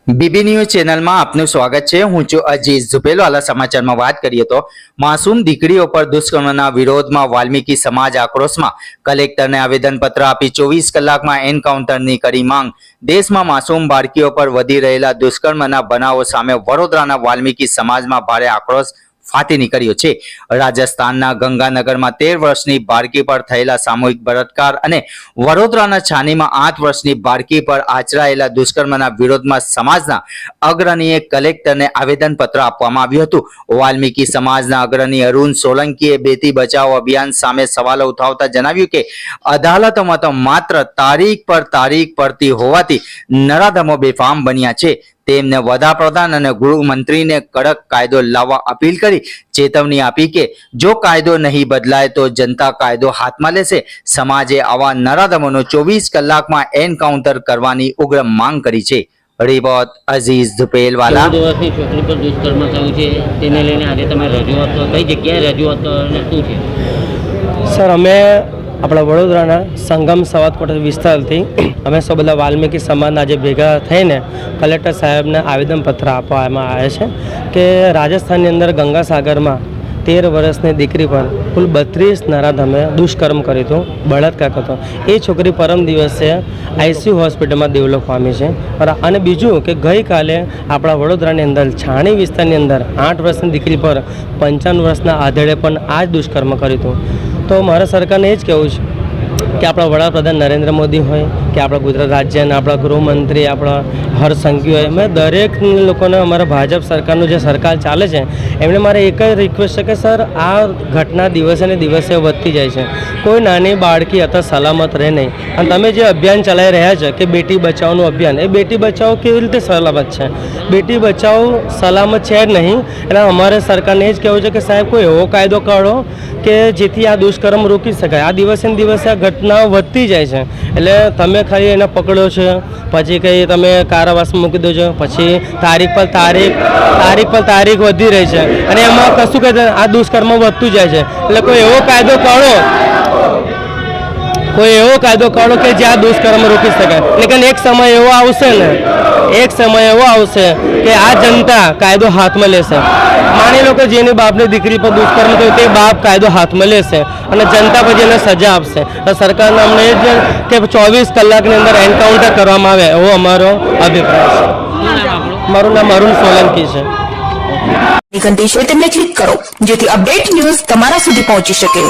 BB news ચેનલમાં આપનું સ્વાગત છે। હું છું અજીઝ ઝુપેલવાલા। સમાચારમાં વાત કરીએ તો માસૂમ દીકરીઓ પર દુષ્કર્મના વિરોધમાં વાલ્મીકી સમાજ આક્રોશમાં કલેક્ટરને આવેદનપત્ર આપી 24 કલાકમાં એન્કાઉન્ટરની કરી માંગ। દેશમાં માસૂમ બાળકીઓ પર વધી રહેલા દુષ્કર્મના બનાવો સામે વડોદરાના વાલ્મીકી સમાજમાં ભારે આક્રોશ ફાટી નીકળ્યો છે। રાજસ્થાનના ગંગાનગરમાં 13 વર્ષની બાળકી પર થયેલા સામૂહિક બળાત્કાર અને વડોદરાના છાનીમાં 8 વર્ષની બાળકી પર આચરાયેલા દુષ્કર્મના વિરોધમાં સમાજના અગ્રણીએ કલેક્ટરને આવેદનપત્ર આપવામાં આવ્યું હતું। વાલ્મીકી સમાજના અગ્રણી અરુણ સોલંકીએ બેટી બચાવો અભિયાન સામે સવાલો ઉઠાવતા જણાવ્યું કે અદાલતોમાં તો માત્ર તારીખ પડતી હોવાથી નરાધમો બેફામ બન્યા છે। તેમને વડાપ્રધાન અને ગૃહમંત્રીને કડક કાયદો લાવવા અપીલ કરી ચેતવણી આપી કે જો કાયદો નહીં બદલાય તો જનતા કાયદો હાથમાં લેશે। સમાજે આવા નરાધમોનો 24 કલાકમાં એન્કાઉન્ટર કરવાની ઉગ્ર માંગ કરી છે। Report Aziz ઝુપેલવાલા। 14 વર્ષની છોકરી પર દુષ્કર્મ થયું છે, તેને લઈને આજે તમે રજૂઆત કઈ જગ્યાએ રજૂઆત અને શું છે? સર, અમે આપણા વડોદરાના સંગમ સવાદકોટ વિસ્તારથી અમે સૌ બધા વાલ્મીકી સમાજના આજે ભેગા થઈને કલેક્ટર સાહેબને આવેદનપત્ર આપવામાં આવે છે કે રાજસ્થાનની અંદર ગંગાસાગરમાં 13 વર્ષની દીકરી પર કુલ 32 નરાધમે દુષ્કર્મ કર્યું હતું, બળાત્કાર કર્યો હતો। એ છોકરી પરમ દિવસે આઈસીયુ હોસ્પિટલમાં દેવલોક પામી છે। અને બીજું કે ગઈકાલે આપણા વડોદરાની અંદર છાણી વિસ્તારની અંદર 8 વર્ષની દીકરી પર 55 વર્ષના આધેડે પણ આ જ દુષ્કર્મ કર્યું હતું। તો મારા સરકારને એ જ કહેવું છે કે આપણા વડાપ્રધાન નરેન્દ્ર મોદી હોય કે આપણા ગુજરાત રાજ્યના આપણા ગૃહમંત્રી આપણા હર્ષ સંઘવી હોય, મેં દરેક લોકોને અમારા ભાજપ સરકારનું જે સરકાર ચાલે છે એમને મારે એક જ રિક્વેસ્ટ છે કે સર, આ ઘટના દિવસે ને દિવસે વધતી જાય છે। કોઈ નાની બાળકી અત્યારે સલામત રહે નહીં। અને તમે જે અભિયાન ચલાવી રહ્યા છે કે બેટી બચાવોનું અભિયાન, એ બેટી બચાવો કેવી રીતે સલામત છે? બેટી બચાવો સલામત છે જ નહીં। એટલે અમારે સરકારને એ જ કહેવું છે કે સાહેબ, કોઈ એવો કાયદો કાઢો કે જેથી આ દુષ્કર્મ રોકી શકાય। આ દિવસે ને દિવસે આ ઘટનાઓ વધતી જાય છે, એટલે તમે ખાલી એને પકડો છો, પછી કંઈ તમે કારાવાસમાં મૂકી દો છો, પછી તારીખ પર તારીખ વધી રહી છે અને એમાં કશું કહે આ દુષ્કર્મ વધતું જાય છે। એટલે કોઈ એવો કાયદો કાઢો કે જ્યાં દુષ્કર્મ રોકી શકાય। લેકિન એક સમય એવો આવશે કે આ જનતા કાયદો હાથમાં લેશે। માની લો કે જેની બાપની દીકરી પર દુષ્કર્મ થયું તે બાપ કાયદો હાથમાં લેશે અને જનતા પછી એને સજા આપશે। તો સરકારને અમને એ જ કે 24 કલાકની અંદર એન્કાઉન્ટર કરવામાં આવે એવો અમારો અભિપ્રાય છે। મારું નામ અરુણ સોલંકી છે। ઘંટી છે તેમને ક્લિક કરો જેથી અપડેટ ન્યૂઝ તમારા સુધી પહોંચી શકે।